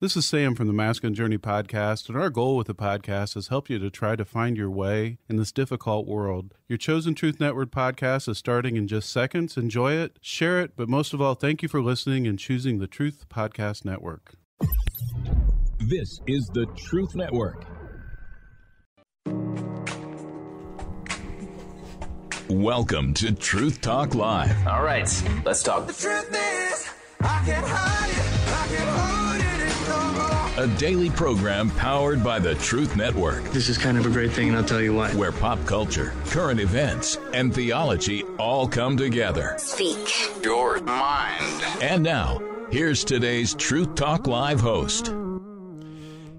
This is Sam from the Masculine Journey podcast, and our goal with the podcast is help you to try to find your way in this difficult world. Your Chosen Truth Network podcast is starting in just seconds. Enjoy it, share it, but most of all, thank you for listening and choosing the Truth Podcast Network. This is the Truth Network. Welcome to Truth Talk Live. All right, let's talk. The truth is, I can't hide it, I can't hold it no more. A daily program powered by the Truth Network, This is kind of a great thing, and I'll tell you why. where pop culture, current events, and theology all come together. Speak Your mind. And now, here's today's Truth Talk Live host.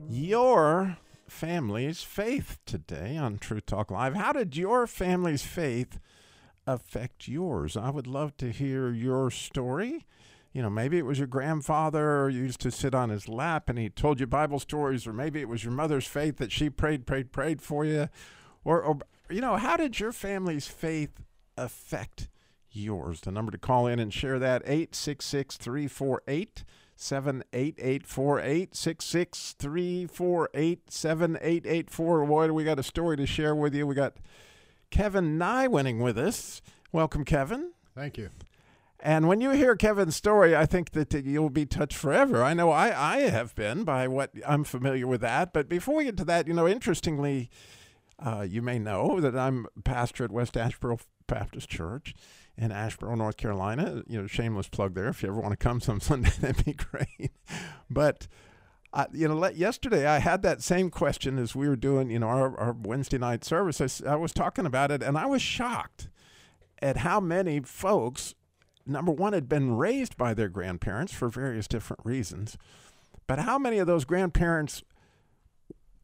Your family's faith today on Truth Talk Live. How did your family's faith affect yours? I would love to hear your story. You know, maybe it was your grandfather used to sit on his lap and he told you Bible stories, or maybe it was your mother's faith that she prayed for you. Or you know, how did your family's faith affect yours? The number to call in and share that, 866-348-7884, 866-348-7884. Boy, we got a story to share with you. We got Kevin Nywinning with us. Welcome, Kevin. Thank you. And when you hear Kevin's story, I think that you'll be touched forever. I know I have been by what I'm familiar with that. But before we get to that, you know, interestingly, you may know that I'm pastor at West Asheboro Baptist Church in Asheboro, North Carolina. You know, shameless plug there. If you ever want to come some Sunday, that'd be great. But, you know, yesterday I had that same question as we were doing, you know, our Wednesday night service. I was talking about it, and I was shocked at how many folks, number one, had been raised by their grandparents for various different reasons. But how many of those grandparents,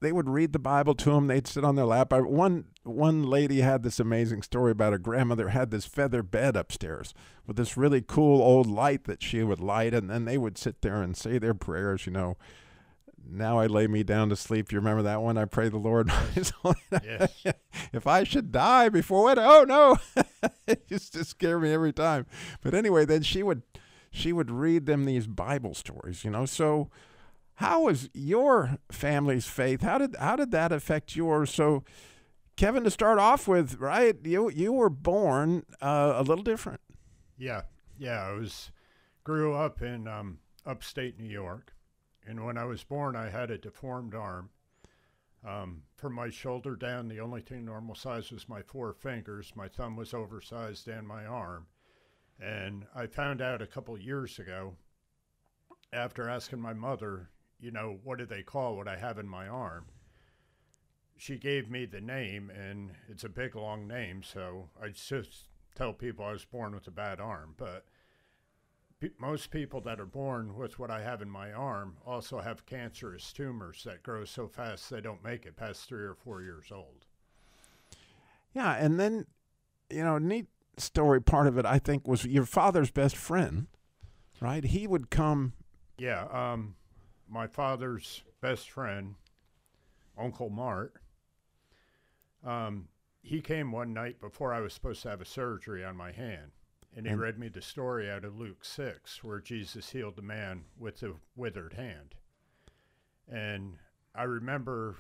they would read the Bible to them, they'd sit on their lap. One lady had this amazing story about her grandmother had this feather bed upstairs with this really cool old light that she would light, and then they would sit there and say their prayers, you know. Now I lay me down to sleep. You remember that one? I pray the Lord. Yes. If I should die before it, oh no, it used to scare me every time. But anyway, then she would read them these Bible stories, you know. So how was your family's faith? How did that affect yours? So Kevin, to start off with, right? You were born a little different. Yeah. I grew up in upstate New York. And when I was born, I had a deformed arm. From my shoulder down, the only thing normal size was my 4 fingers. My thumb was oversized and my arm. And I found out a couple years ago, after asking my mother, you know, what do they call what I have in my arm? She gave me the name, and it's a big, long name, so I just tell people I was born with a bad arm. But most people that are born with what I have in my arm also have cancerous tumors that grow so fast they don't make it past 3 or 4 years old. Yeah, and then, you know, neat story, part of it, I think, was your father's best friend, right? He would come. Yeah, my father's best friend, Uncle Mart, he came one night before I was supposed to have a surgery on my hand. And he read me the story out of Luke 6, where Jesus healed the man with the withered hand. And I remember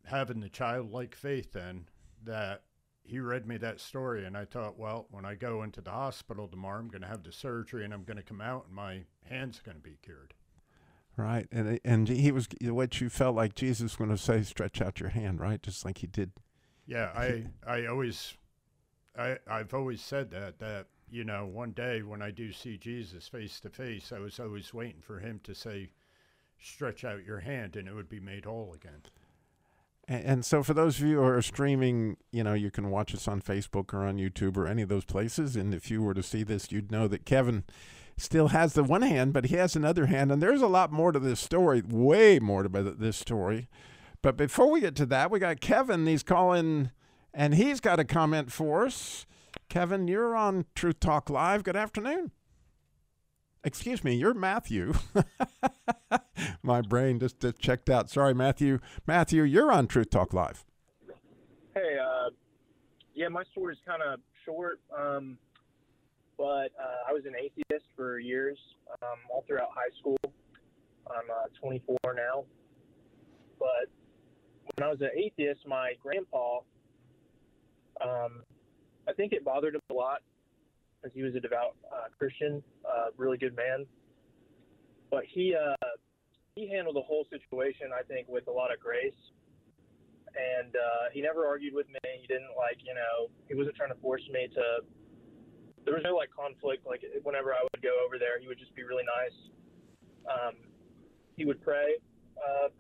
having the childlike faith then that he read me that story, and I thought, well, when I go into the hospital tomorrow, I'm going to have the surgery, and I'm going to come out, and my hand's going to be cured. Right, and he was, what you felt like Jesus was going to say, stretch out your hand, right, just like he did. Yeah, I've always said that, you know, one day when I do see Jesus face to face, I was always waiting for him to say, stretch out your hand, and it would be made whole again. And so for those of you who are streaming, you know, you can watch us on Facebook or on YouTube or any of those places. And if you were to see this, you'd know that Kevin still has the one hand, but he has another hand. And there's a lot more to this story, way more to this story. But before we get to that, we got Kevin. He's calling, and he's got a comment for us. Kevin, you're on Truth Talk Live. Good afternoon. Excuse me, you're Matthew. My brain just checked out. Sorry, Matthew. Matthew, you're on Truth Talk Live. Hey, yeah, my story's kind of short, but I was an atheist for years, all throughout high school. I'm 24 now. But when I was an atheist, my grandpa, I think it bothered him a lot because he was a devout Christian, really good man. But he handled the whole situation, I think, with a lot of grace. And he never argued with me. He didn't, he wasn't trying to force me to. There was no, conflict. Whenever I would go over there, he would just be really nice. He would pray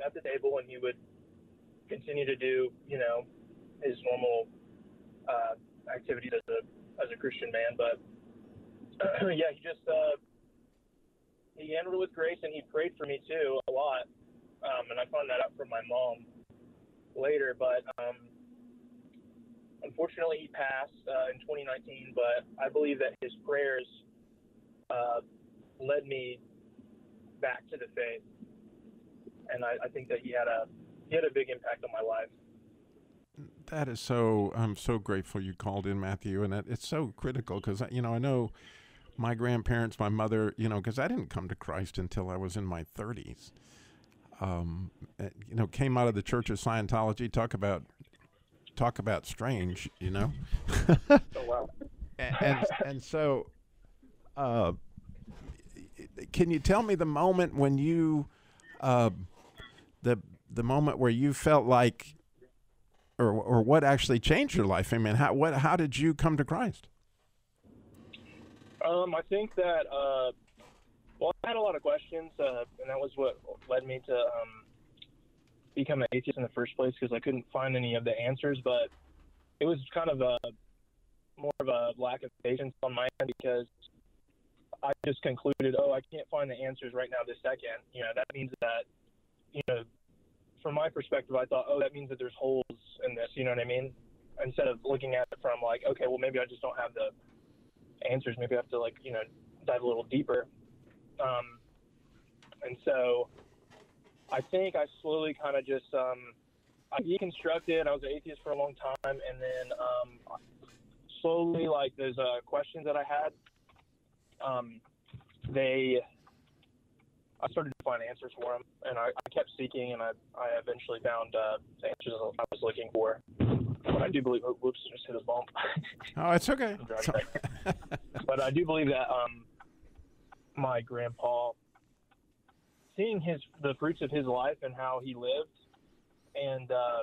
at the table, and he would continue to do, his normal activities as a Christian man. But, yeah, he just he handled it with grace, and he prayed for me, too, a lot. And I found that out from my mom later. But unfortunately, he passed in 2019, but I believe that his prayers led me back to the faith. And I think that he had a big impact on my life. That is so. I'm so grateful you called in, Matthew, and it's so critical because I know my grandparents, my mother, because I didn't come to Christ until I was in my 30s. Came out of the Church of Scientology. Talk about strange, Oh wow. and so, can you tell me the moment when you, the moment where you felt like, or what actually changed your life? I mean, how did you come to Christ? I think that I had a lot of questions, and that was what led me to become an atheist in the first place, because I couldn't find any of the answers. But it was kind of more of a lack of patience on my end, because I just concluded, I can't find the answers right now this second. That means that, from my perspective, I thought, that means that there's holes in this, you know what I mean? Instead of looking at it from okay, well, maybe I just don't have the answers. Maybe I have to dive a little deeper. And so I think I slowly kind of just, I deconstructed. I was an atheist for a long time. And then slowly, those questions that I had, I started to find answers for them. And I kept seeking, and I eventually found the answers I was looking for. But I do believe, whoops, just hit a bump. Oh, it's okay. But I do believe that my grandpa, seeing the fruits of his life and how he lived, and I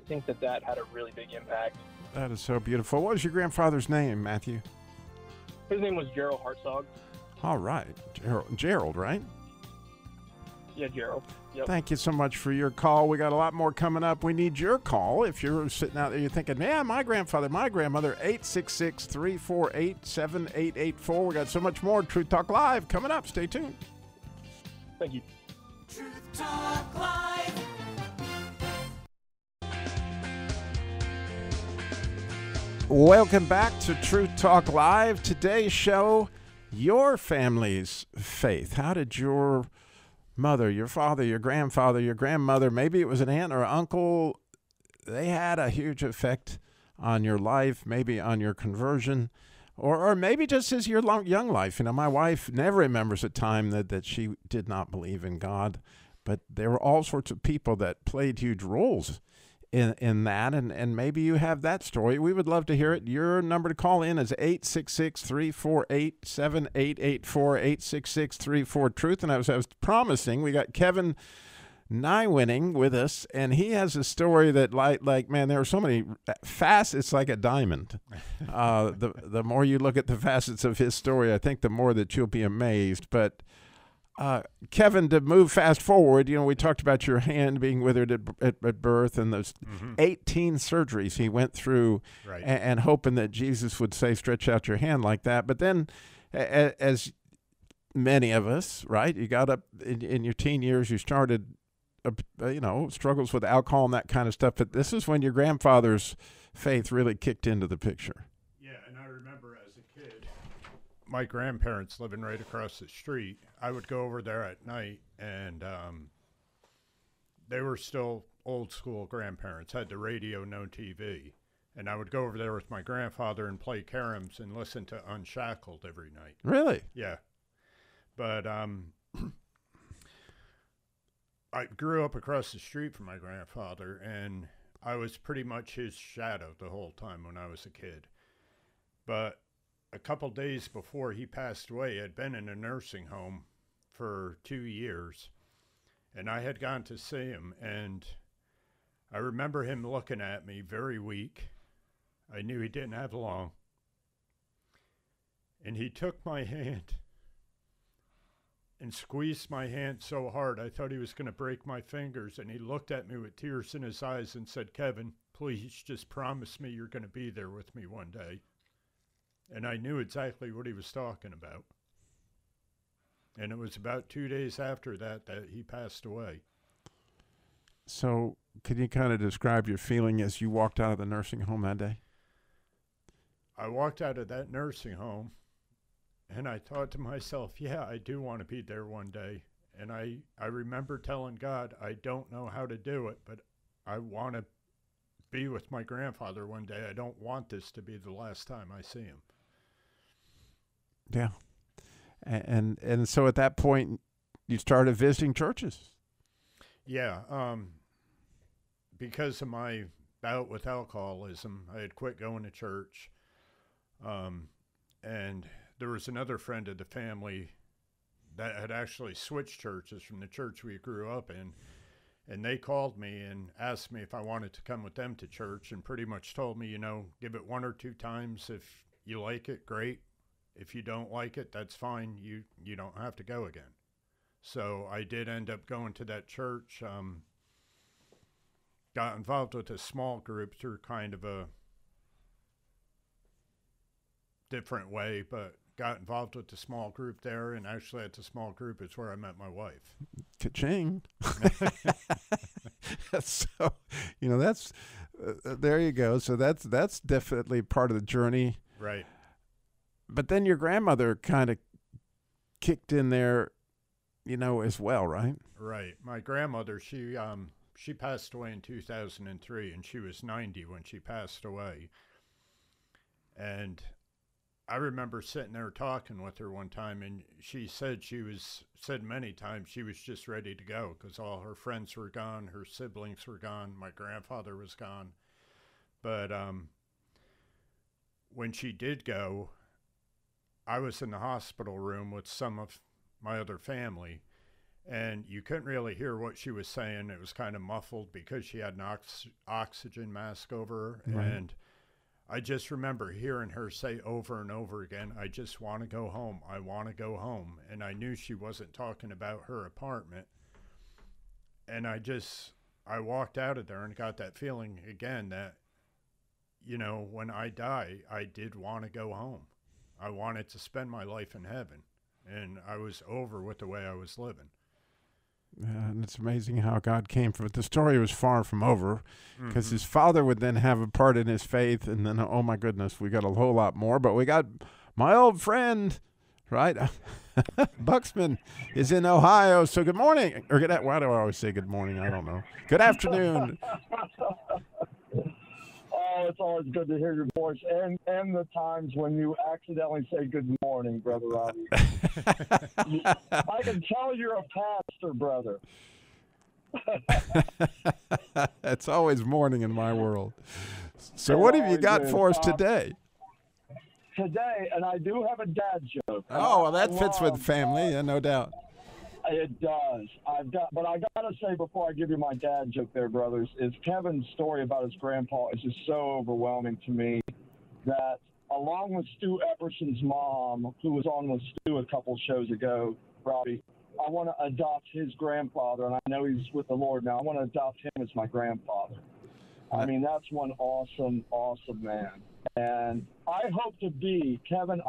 think that had a really big impact. That is so beautiful. What was your grandfather's name, Matthew? His name was Gerald Hartzog. All right, Gerald, right? Yeah, Gerald. Yep. Thank you so much for your call. We got a lot more coming up. We need your call. If you're sitting out there, you're thinking, man, my grandfather, my grandmother, 866-348-7884. We got so much more. Truth Talk Live coming up. Stay tuned. Thank you. Truth Talk Live. Welcome back to Truth Talk Live. Today's show, your family's faith. How did your mother, your father, your grandfather, your grandmother, maybe it was an aunt or uncle, they had a huge effect on your life, maybe on your conversion, or maybe just as your young life. My wife never remembers a time that she did not believe in God, but there were all sorts of people that played huge roles in that, and maybe you have that story. We would love to hear it. Your number to call in is 866-348-7884, 866-34-TRUTH. And as I was promising, we got Kevin Nywinning with us, and he has a story that, man, there are so many facets. It's like a diamond. The more you look at the facets of his story, I think the more that you'll be amazed. But Kevin, to move fast forward, we talked about your hand being withered at birth, and those 18 surgeries he went through, right, and hoping that Jesus would say, stretch out your hand like that. But then, as many of us, right, you got up in your teen years, you started, struggles with alcohol and that kind of stuff. But this is when your grandfather's faith really kicked into the picture. Yeah, and I remember as a kid, my grandparents living right across the street, I would go over there at night, and they were still old school grandparents, had the radio, no TV. And I would go over there with my grandfather and play caroms and listen to Unshackled every night. Really? Yeah. But I grew up across the street from my grandfather, and I was pretty much his shadow the whole time when I was a kid. But a couple days before he passed away, I'd been in a nursing home for 2 years, and I had gone to see him, and I remember him looking at me very weak. I knew he didn't have long. And he took my hand and squeezed my hand so hard I thought he was going to break my fingers, and he looked at me with tears in his eyes and said, "Kevin, please just promise me you're going to be there with me one day." And I knew exactly what he was talking about. And it was about 2 days after that that he passed away. So can you kind of describe your feeling as you walked out of the nursing home that day? I walked out of that nursing home, and I thought to myself, yeah, I do want to be there one day. And I remember telling God, I don't know how to do it, but I want to be with my grandfather one day. I don't want this to be the last time I see him. Yeah. And so at that point, you started visiting churches. Yeah. Because of my bout with alcoholism, I had quit going to church. And there was another friend of the family that had actually switched churches from the church we grew up in. And they called me and asked me if I wanted to come with them to church, and pretty much told me, give it 1 or 2 times. If you like it, great. If you don't like it, that's fine. You don't have to go again. So I did end up going to that church. Got involved with a small group through kind of a different way, but got involved with the small group there, and actually at the small group is where I met my wife. Ka-ching. So, that's there you go. So that's definitely part of the journey. Right. But then your grandmother kind of kicked in there, as well, right? Right. My grandmother, she passed away in 2003, and she was 90 when she passed away. And I remember sitting there talking with her one time, and she said said many times she was just ready to go because all her friends were gone, her siblings were gone, my grandfather was gone. But when she did go, I was in the hospital room with some of my other family, and you couldn't really hear what she was saying. It was kind of muffled because she had an oxygen mask over her. Right. And I just remember hearing her say over and over again, "I just want to go home. I want to go home." And I knew she wasn't talking about her apartment. And I walked out of there and got that feeling again that, when I die, I did want to go home. I wanted to spend my life in heaven, and I was over with the way I was living. Yeah, and it's amazing how God came from it. The story was far from over because his father would then have a part in his faith, and then, oh my goodness, we got a whole lot more. But we got my old friend, right? Buxman is in Ohio. So good morning. Or why do I always say good morning? I don't know. Good afternoon. Oh, it's always good to hear your voice, and the times when you accidentally say good morning, Brother Robbie. I can tell you're a pastor, brother. It's always morning in my world. So what have you got for us today? Today, and I do have a dad joke. Oh, well, that fits with family, no doubt. It does. But I gotta say before I give you my dad joke there, brothers, is Kevin's story about his grandpa is just so overwhelming to me that along with Stu Epperson's mom, who was on with Stu a couple shows ago, Robbie, I want to adopt his grandfather, and I know he's with the Lord now. I want to adopt him as my grandfather. I mean, that's one awesome, awesome man. And I hope to be, Kevin,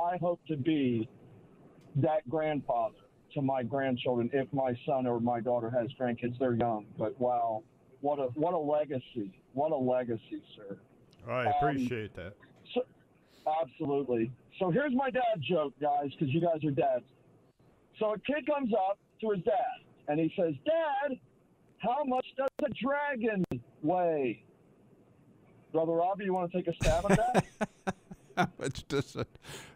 that grandfather to my grandchildren if my son or my daughter has grandkids. They're young, but wow, what a legacy. What a legacy, sir. Oh, I appreciate that. So, absolutely. So here's my dad joke, guys, because you guys are dads. So a kid comes up to his dad, and he says, "Dad, how much does a dragon weigh?" Brother Robbie, you want to take a stab at that? It's just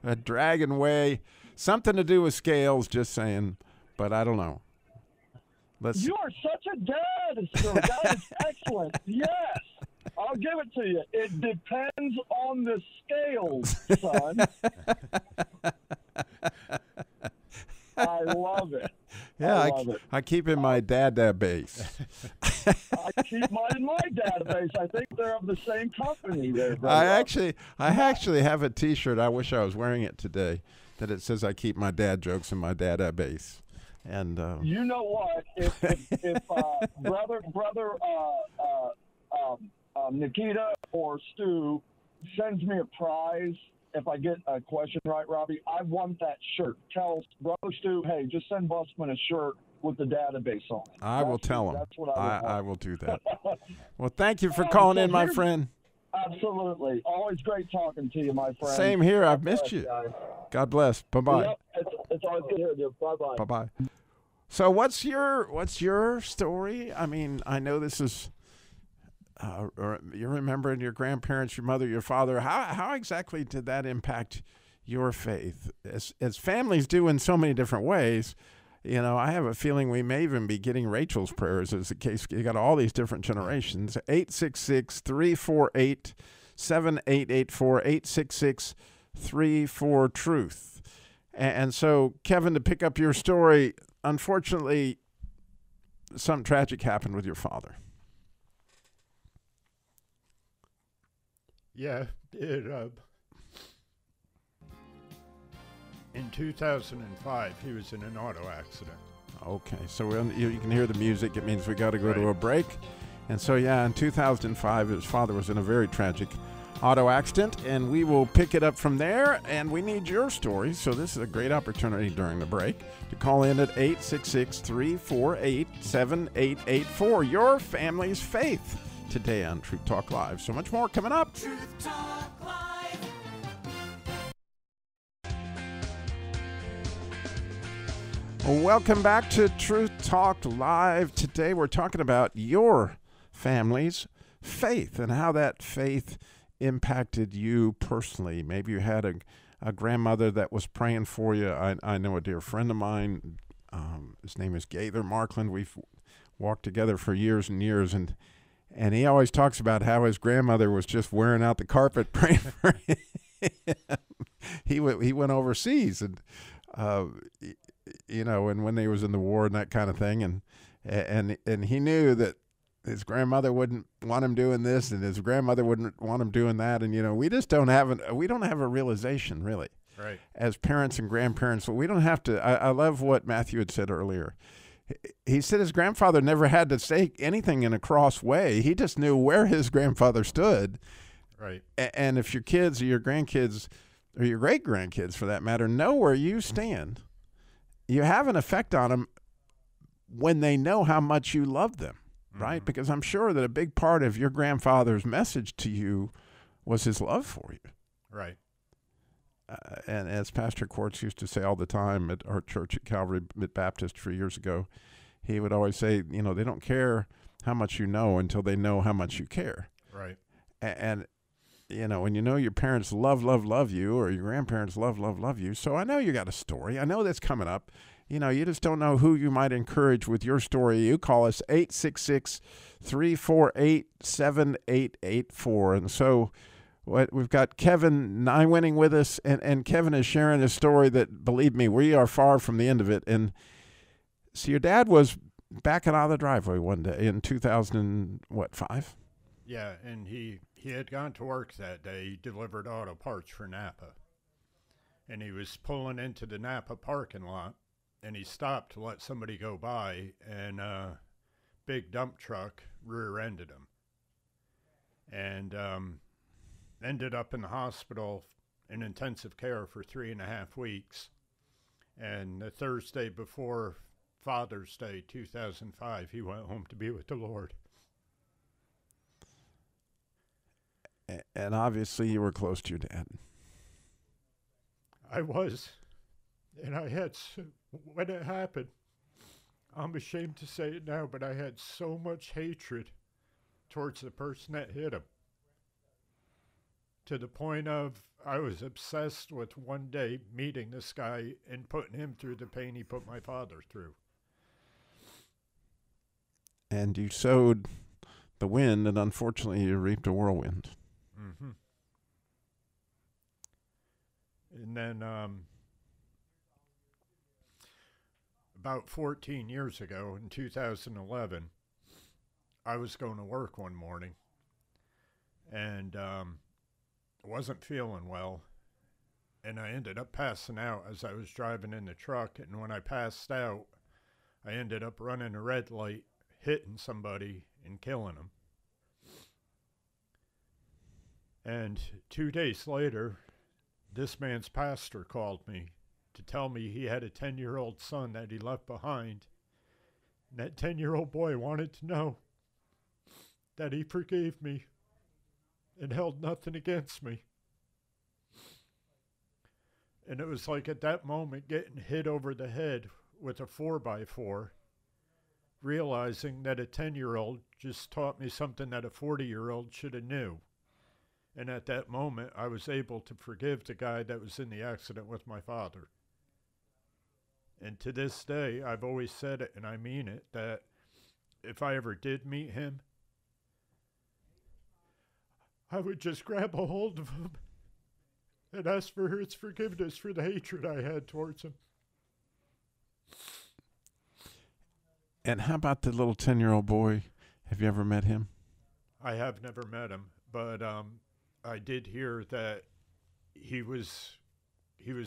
a dragon way. Something to do with scales, just saying. But I don't know. You are such a dad, sir. That is excellent. Yes. I'll give it to you. It depends on the scales, son. I love it. Yeah, love it. I keep in my database. I keep mine in my database. I think they're of the same company there. I actually have a T-shirt. I wish I was wearing it today. That it says I keep my dad jokes in my database. And you know what? If brother Nikita or Stu sends me a prize if I get a question right, Robbie, I want that shirt. Tell brother Stu, hey, just send Busman a shirt with the database on it. I will tell him. That's what I will do that. Well, thank you for calling in, my friend. Absolutely. Always great talking to you, my friend. Same here. I've missed you. Guys. God bless. Bye-bye. Yep, it's always good hearing you. Bye-bye. Bye-bye. So what's your story? I mean, I know this is you're remembering your grandparents, your mother, your father. How exactly did that impact your faith? As families do in so many different ways, you know, I have a feeling we may even be getting Rachel's prayers as the case. You got all these different generations. 866-348-7884, 866-34-TRUTH. And so, Kevin, to pick up your story, unfortunately, something tragic happened with your father. Yeah, in 2005, he was in an auto accident. Okay, so you can hear the music. It means we got to go to a break. And so, yeah, in 2005, his father was in a very tragic auto accident, and we will pick it up from there. And we need your story, so this is a great opportunity during the break to call in at 866-348-7884. Your family's faith today on Truth Talk Live. So much more coming up. Truth Talk Live. Welcome back to Truth Talk Live. Today we're talking about your family's faith and how that faith impacted you personally. Maybe you had a grandmother that was praying for you. I know a dear friend of mine. His name is Gaither Markland. We've walked together for years and years, and he always talks about how his grandmother was just wearing out the carpet praying for him. He went overseas, and you know, and when he was in the war and that kind of thing, and he knew that his grandmother wouldn't want him doing this, and his grandmother wouldn't want him doing that, and you know, we don't have a realization really, right? As parents and grandparents, we don't have to. I love what Matthew had said earlier. He said his grandfather never had to say anything in a cross way. He just knew where his grandfather stood. Right. And if your kids or your grandkids or your great-grandkids, for that matter, know where you stand, you have an effect on them when they know how much you love them, right? Mm-hmm. Because I'm sure that a big part of your grandfather's message to you was his love for you. Right. And as Pastor Quartz used to say all the time at our church at Calvary Baptist 3 years ago, he would always say, you know, they don't care how much you know until they know how much you care. Right. And you know, when you know your parents love you, or your grandparents love you. So I know you got a story. I know that's coming up. You know, you just don't know who you might encourage with your story. You call us 866-348-7884. And so we've got Kevin Nywinning with us, and Kevin is sharing a story that, believe me, we are far from the end of it. And so your dad was backing out of the driveway one day in 2005? Yeah, and he had gone to work that day. He delivered auto parts for Napa. And he was pulling into the Napa parking lot, and he stopped to let somebody go by, and a big dump truck rear-ended him. And ended up in the hospital in intensive care for 3.5 weeks. And the Thursday before Father's Day 2005, he went home to be with the Lord. And obviously you were close to your dad. I was. And I had, when it happened, I'm ashamed to say it now, but I had so much hatred towards the person that hit him. to the point of I was obsessed with one day meeting this guy and putting him through the pain he put my father through. And you sowed the wind, and unfortunately you reaped a whirlwind. Mm-hmm. And then about 14 years ago, in 2011, I was going to work one morning, and wasn't feeling well, and I ended up passing out as I was driving in the truck, and when I passed out, I ended up running a red light, hitting somebody, and killing them. And 2 days later, this man's pastor called me to tell me he had a 10-year-old son that he left behind. And that 10-year-old boy wanted to know that he forgave me and held nothing against me. And it was like at that moment getting hit over the head with a 4x4, realizing that a 10-year-old just taught me something that a 40-year-old should have knew. And at that moment, I was able to forgive the guy that was in the accident with my father. And to this day, I've always said it, and I mean it, that if I ever did meet him, I would just grab a hold of him and ask for his forgiveness for the hatred I had towards him. And how about the little 10-year-old boy? Have you ever met him? I have never met him, but I did hear that he was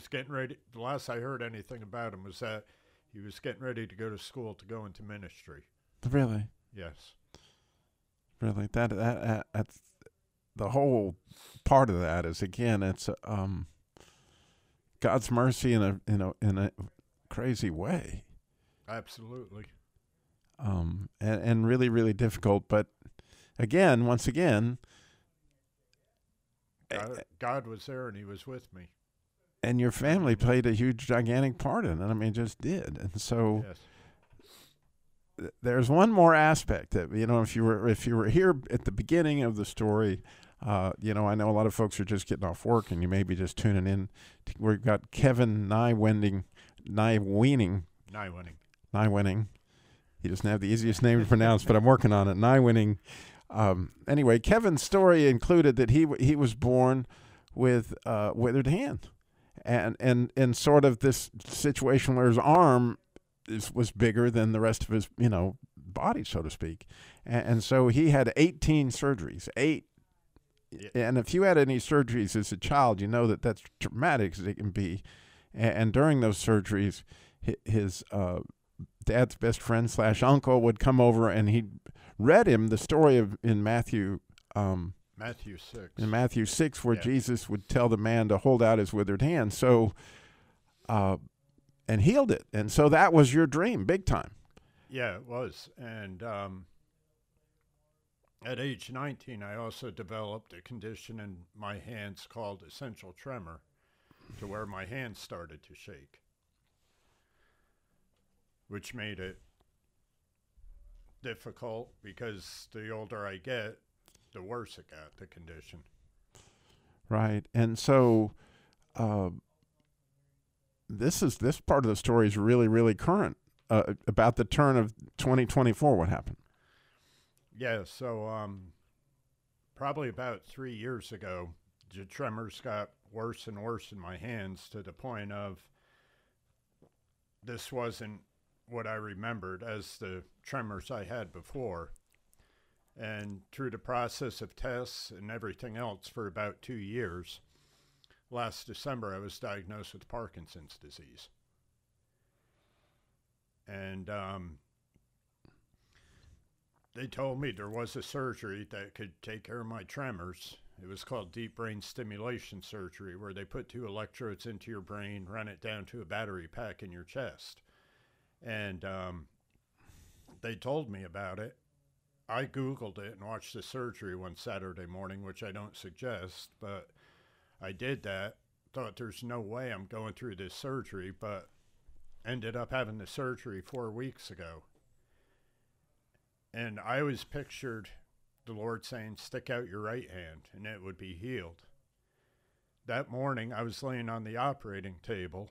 getting ready. The last I heard anything about him was that he was getting ready to go to school to go into ministry. Really? Yes. Really? That's the whole part of that is, again, it's God's mercy in a crazy way. Absolutely. And really, really difficult. But again, once again, God was there and he was with me. And your family played a huge, gigantic part in it. I mean, just did. And so there's one more aspect that, if you were here at the beginning of the story, I know a lot of folks are just getting off work and you may be just tuning in. We've got Kevin Nywending. He doesn't have the easiest name to pronounce, but I'm working on it. Nywending. Anyway, Kevin's story included that he was born with withered hand, and sort of this situation where his arm was bigger than the rest of his body, so to speak, and so he had 18 surgeries. And if you had any surgeries as a child, you know that's traumatic as it can be. And during those surgeries, his dad's best friend / uncle would come over and he read him the story in Matthew 6. In Matthew 6, where Jesus would tell the man to hold out his withered hand. So, and healed it. And so that was your dream, big time. Yeah, it was. And at age 19, I also developed a condition in my hands called essential tremor, to where my hands started to shake, which made it difficult because the older I get, the worse it got, the condition. Right. And so this part of the story is really, really current, about the turn of 2024. What happened? Yeah, so probably about 3 years ago, the tremors got worse and worse in my hands to the point of this wasn't what I remembered as the tremors I had before. And through the process of tests and everything else for about 2 years, last December I was diagnosed with Parkinson's disease. And they told me there was a surgery that could take care of my tremors. It was called deep brain stimulation surgery, where they put 2 electrodes into your brain, run it down to a battery pack in your chest. And they told me about it. I Googled it and watched the surgery one Saturday morning, which I don't suggest, but I did that. Thought there's no way I'm going through this surgery, but ended up having the surgery 4 weeks ago. And I always pictured the Lord saying, stick out your right hand and it would be healed. that morning I was laying on the operating table.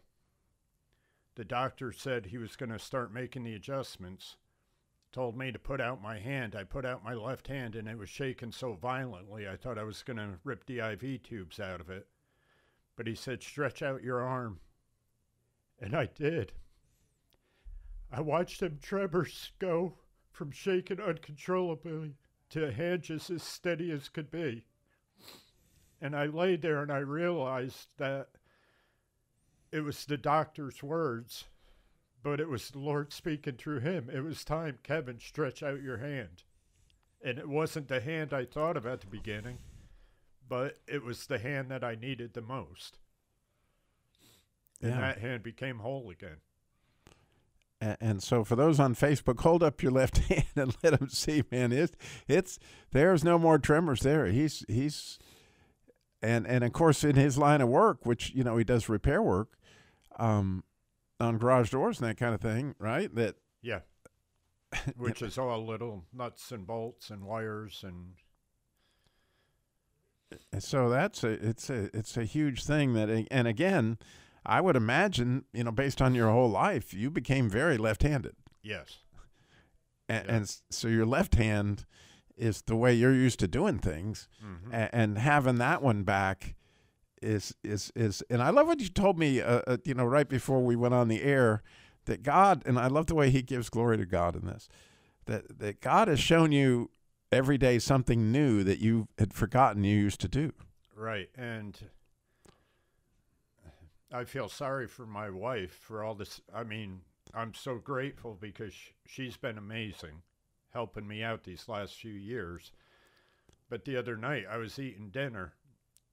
The doctor said he was going to start making the adjustments. Told me to put out my hand. I put out my left hand, and it was shaking so violently I thought I was going to rip the IV tubes out of it. But he said, stretch out your arm. And I did. I watched them tremors go from shaking uncontrollably to a hand just as steady as could be. And I laid there and I realized that it was the doctor's words, but it was the Lord speaking through him. It was time, Kevin, stretch out your hand. And it wasn't the hand I thought of at the beginning, but it was the hand that I needed the most. And that hand became whole again. And so for those on Facebook, hold up your left hand and let them see, man. It's there's no more tremors there. He's and of course in his line of work, which he does repair work, on garage doors and that kind of thing, right? That which is all little nuts and bolts and wires and so it's a huge thing that, and again, I would imagine, based on your whole life, you became very left-handed. Yes. And so your left hand is the way you're used to doing things, and having that one back is. And I love what you told me, right before we went on the air, that God, and I love the way He gives glory to God in this, that God has shown you every day something new that you had forgotten you used to do. Right, and I feel sorry for my wife for all this. I mean, I'm so grateful because she's been amazing helping me out these last few years. But the other night I was eating dinner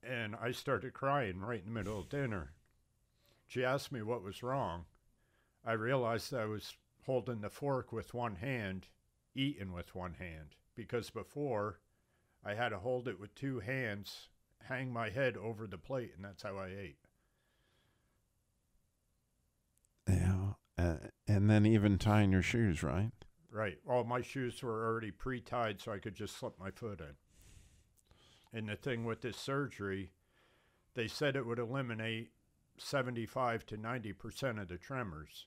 and I started crying right in the middle of dinner. She asked me what was wrong. I realized I was holding the fork with one hand, eating with one hand, because before I had to hold it with two hands, hang my head over the plate, and that's how I ate. Yeah, and then even tying your shoes, right? Right. All my shoes were already pre-tied, so I could just slip my foot in. And the thing with this surgery, they said it would eliminate 75 to 90% of the tremors.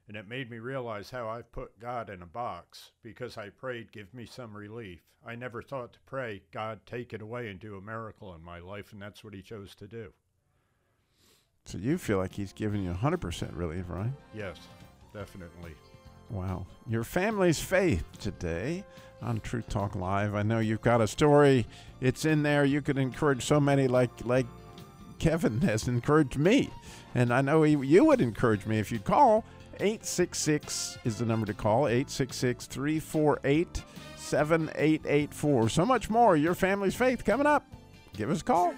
And it made me realize how I've put God in a box because I prayed, give me some relief. I never thought to pray, God, take it away and do a miracle in my life, and that's what He chose to do. So you feel like He's giving you 100% relief, right? Yes, definitely. Wow. Your family's faith today on Truth Talk Live. I know you've got a story. It's in there. You could encourage so many like Kevin has encouraged me. And I know you would encourage me if you'd call. 866 is the number to call. 866-348-7884. So much more. Your family's faith coming up. Give us a call.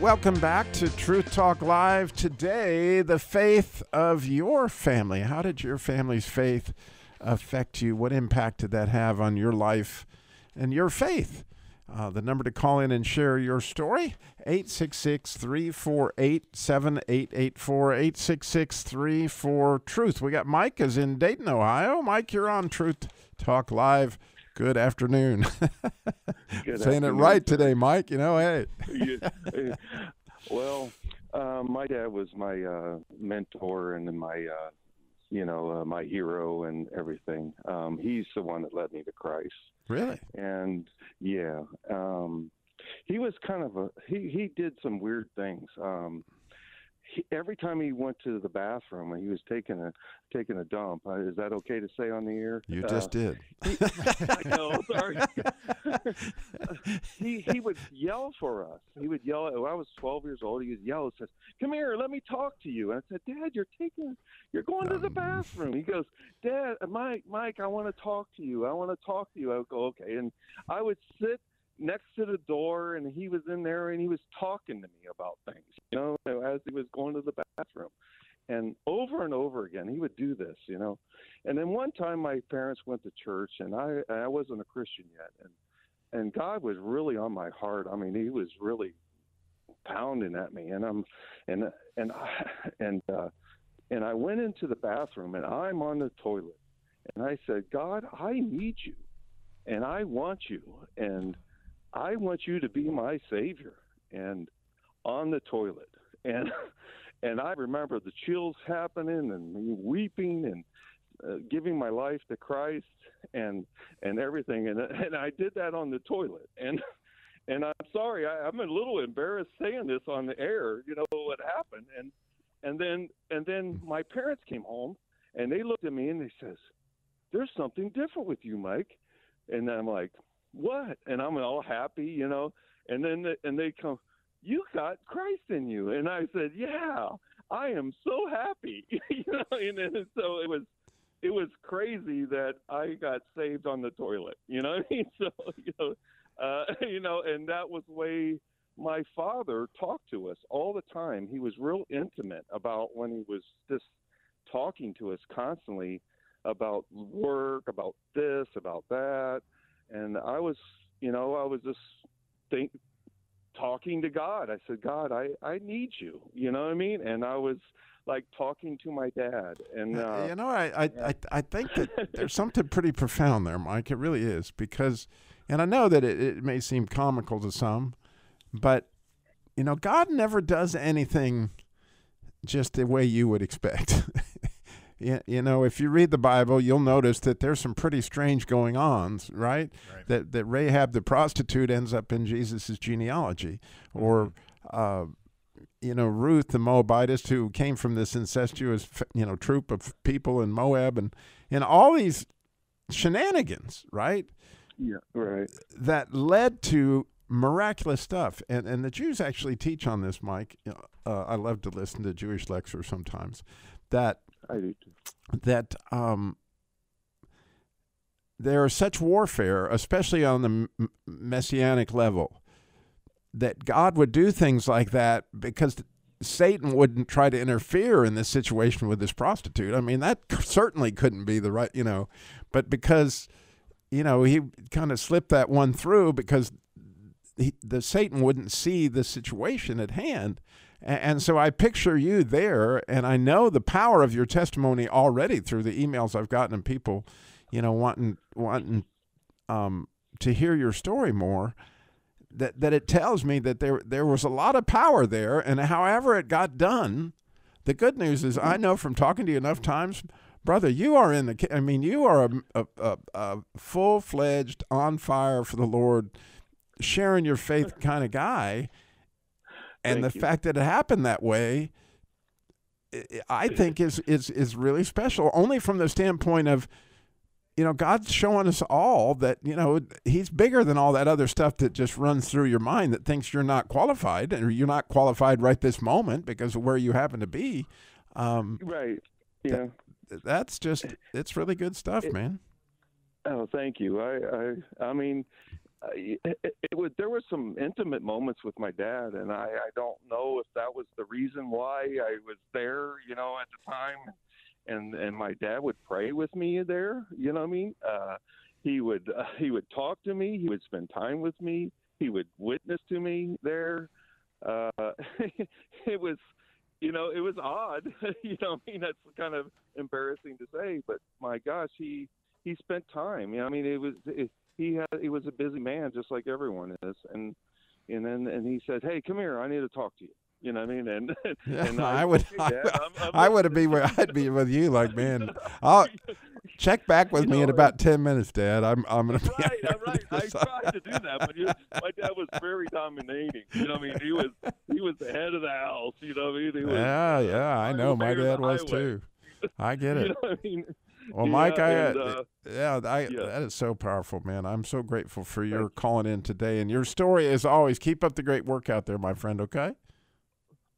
Welcome back to Truth Talk Live. Today, the faith of your family. How did your family's faith affect you? What impact did that have on your life and your faith? The number to call in and share your story, 866-348-7884, 866-34-TRUTH. We got Mike is in Dayton, Ohio. Mike, you're on Truth Talk Live. Good afternoon. Good Saying afternoon, it right sir. today, Mike. Hey. Well, my dad was my mentor and my, my hero and everything. He's the one that led me to Christ. Really? And he was kind of he did some weird things. Every time he went to the bathroom and he was taking a dump, is that okay to say on the air? You just did. I know, sorry. he would yell for us. He would yell. When I was 12 years old, he would yell and says, "Come here, let me talk to you." And I said, "Dad, you're going to the bathroom." He goes, "Dad, Mike, I want to talk to you. I want to talk to you." I would go, "Okay." And I would sit next to the door, and he was in there, and he was talking to me about things, as he was going to the bathroom. And over again, he would do this, And then one time my parents went to church, and I wasn't a Christian yet. And God was really on my heart. I mean, He was really pounding at me. And I went into the bathroom, and I'm on the toilet. And I said, God, I need you, and I want you, and I want you to be my Savior. And on the toilet, and I remember the chills happening and me weeping and giving my life to Christ and everything, and I did that on the toilet. And I'm sorry, I'm a little embarrassed saying this on the air, what happened. And then my parents came home, and they looked at me and they says, "There's something different with you, Mike." And I'm like, "What?" And I'm all happy, And then they come, "You got Christ in you." And I said, "Yeah, I am so happy." And so it was crazy that I got saved on the toilet. You know what I mean? So and that was the way my father talked to us all the time. He was real intimate about when he was just talking to us constantly about work, about this, about that. And I was just talking to God. I said, "God, I need you." You know what I mean? And I was like talking to my dad. And I think that there's something pretty profound there, Mike. It really is, because, and I know that it may seem comical to some, but God never does anything just the way you would expect. If you read the Bible, you'll notice that there's some pretty strange going-ons, right? That Rahab the prostitute ends up in Jesus' genealogy, or Ruth the Moabitess, who came from this incestuous troop of people in Moab, and all these shenanigans, right? Yeah, right. That led to miraculous stuff, and the Jews actually teach on this, Mike. I love to listen to Jewish lectures sometimes. That I do too. That there is such warfare, especially on the messianic level, that God would do things like that because Satan wouldn't try to interfere in this situation with this prostitute. I mean, that certainly couldn't be the right, but because, he kind of slipped that one through because the Satan wouldn't see the situation at hand. And so I picture you there, and I know the power of your testimony already through the emails I've gotten and people, wanting to hear your story more. That it tells me that there was a lot of power there, and however it got done, the good news is I know from talking to you enough times, brother, you are you are a full-fledged, on fire for the Lord, sharing your faith kind of guy. And the fact that it happened that way, I think is really special, only from the standpoint of, God's showing us all that, he's bigger than all that other stuff that just runs through your mind that thinks you're not qualified, or you're not qualified right this moment because of where you happen to be. Right. Yeah. It's really good stuff, man. Oh, thank you. I mean, there were some intimate moments with my dad, and I don't know if that was the reason why I was there, at the time. And my dad would pray with me there. You know what I mean? He would talk to me. He would spend time with me. He would witness to me there. It was, it was odd. That's kind of embarrassing to say, but my gosh, he spent time. He was a busy man, just like everyone is. And he said, "Hey, come here. I need to talk to you." You know what I mean? And I'd be with you, like, man, I'll check back with me in about 10 minutes, Dad. I'm going to be right. I tried to do that, but my dad was very dominating. You know what I mean? He was the head of the house. You know what I mean? He was, I know. My dad was too. I get it. You know what I mean? Well, Mike, that is so powerful, man. I'm so grateful for your calling in today, and your story, as always. Keep up the great work out there, my friend. Okay.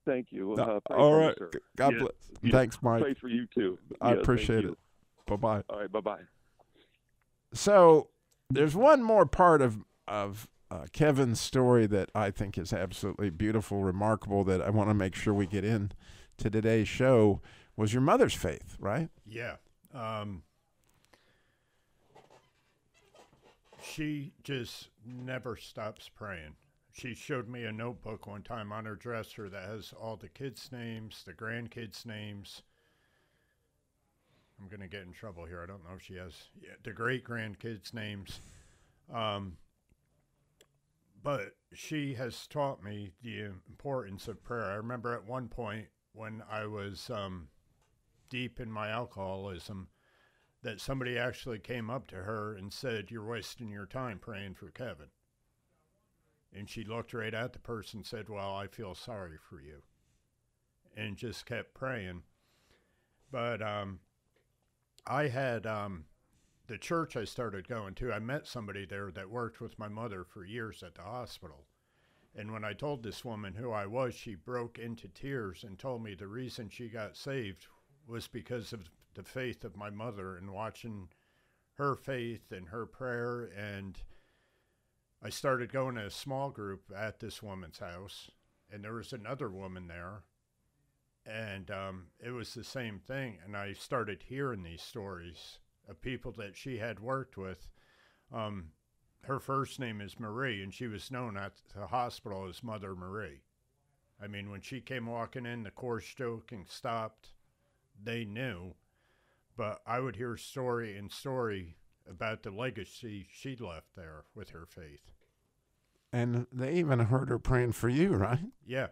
Thank you. All right. God bless. Yes. Thanks, Mike. Pray for you too. I appreciate it. Bye-bye. All right. Bye-bye. So there's one more part of Kevin's story that I think is absolutely beautiful, remarkable, that I want to make sure we get in to today's show, was your mother's faith, right? Yeah. She just never stops praying. She showed me a notebook one time on her dresser that has all the kids' names, the grandkids' names. I'm going to get in trouble here. I don't know if she has the great-grandkids' names. But she has taught me the importance of prayer. I remember at one point when I was deep in my alcoholism that somebody actually came up to her and said, "You're wasting your time praying for Kevin." And she looked right at the person and said, "Well, I feel sorry for you," and just kept praying. But I had the church I started going to, I met somebody there that worked with my mother for years at the hospital. And when I told this woman who I was, she broke into tears and told me the reason she got saved was because of the faith of my mother and watching her faith and her prayer. And I started going to a small group at this woman's house, and there was another woman there, and it was the same thing. And I started hearing these stories of people that she had worked with. Her first name is Marie, and she was known at the hospital as Mother Marie. I mean, when she came walking in, the coarse joking stopped. They knew. But I would hear story and story about the legacy she left there with her faith. And they even heard her praying for you, right? Yeah.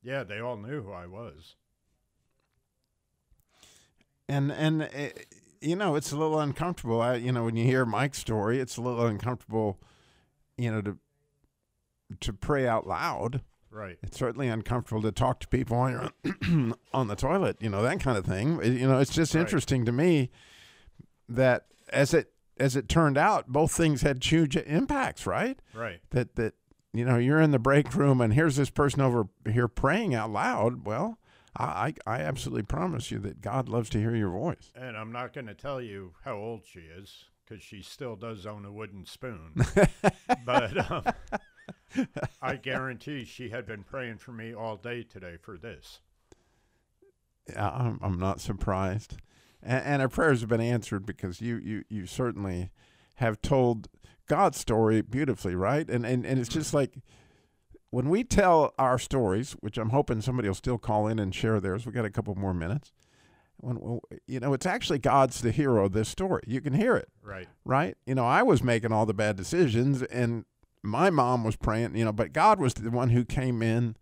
Yeah, they all knew who I was. And you know, it's a little uncomfortable. When you hear Mike's story, it's a little uncomfortable, to pray out loud. Right. It's certainly uncomfortable to talk to people on your on the toilet, that kind of thing. It's just interesting to me that as it turned out, both things had huge impacts, right? Right. That you're in the break room and here's this person over here praying out loud. Well, I absolutely promise you that God loves to hear your voice. And I'm not going to tell you how old she is, because she still does own a wooden spoon. But I guarantee she had been praying for me all day today for this. Yeah, I'm not surprised. And our prayers have been answered because you certainly have told God's story beautifully, right? And it's just like, when we tell our stories, which I'm hoping somebody will still call in and share theirs, we got a couple more minutes. It's actually God's the hero of this story. You can hear it. Right. Right? I was making all the bad decisions, and my mom was praying, but God was the one who came in.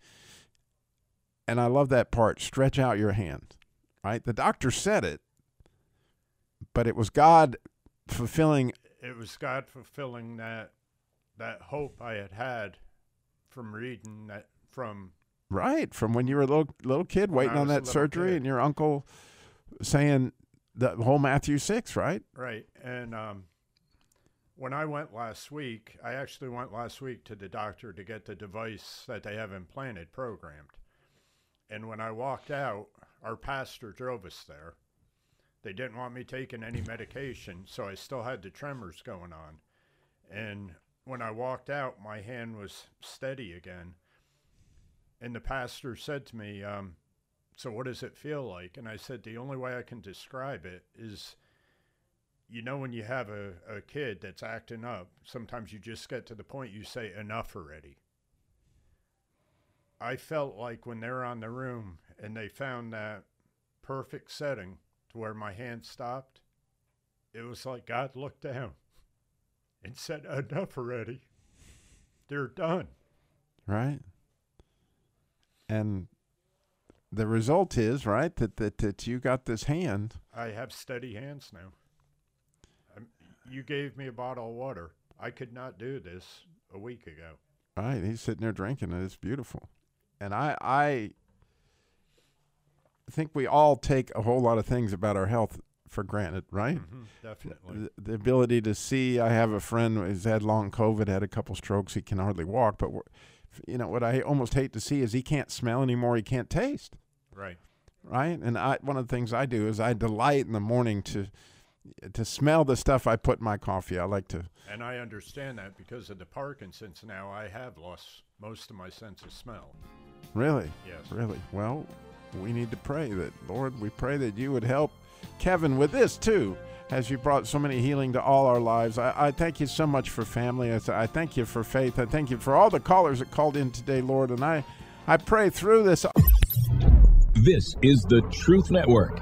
And I love that part, stretch out your hand, right? The doctor said it, but it was God fulfilling. It was God fulfilling that hope I had from reading that from when you were a little kid waiting on that surgery, and your uncle saying the whole Matthew 6, right? Right. And when I went last week, I actually went last week to the doctor to get the device that they have implanted programmed. And when I walked out, our pastor drove us there. They didn't want me taking any medication, so I still had the tremors going on. And when I walked out, my hand was steady again. And the pastor said to me, "So what does it feel like?" And I said, the only way I can describe it is, when you have a kid that's acting up, sometimes you just get to the point you say, "Enough already." I felt like when they're on the room and they found that perfect setting to where my hand stopped, it was like God looked down and said, "Enough already. They're done." Right. And the result is, right, that you got this hand. I have steady hands now. You gave me a bottle of water. I could not do this a week ago. Right. He's sitting there drinking it. It's beautiful. And I think we all take a whole lot of things about our health for granted, right? Mm-hmm, definitely. The ability to see. I have a friend who's had long COVID, had a couple strokes. He can hardly walk. But, what I almost hate to see is he can't smell anymore. He can't taste. Right. Right? And one of the things I do is I delight in the morning to smell the stuff I put in my coffee. I like to. And I understand that because of the Parkinson's now, I have lost most of my sense of smell. Really? Yes. Really? Well, we need to pray that, Lord, we pray that you would help Kevin with this too, as you brought so many healing to all our lives. I thank you so much for family. I thank you for faith. I thank you for all the callers that called in today, Lord. And I pray through this. This is the Truth Network.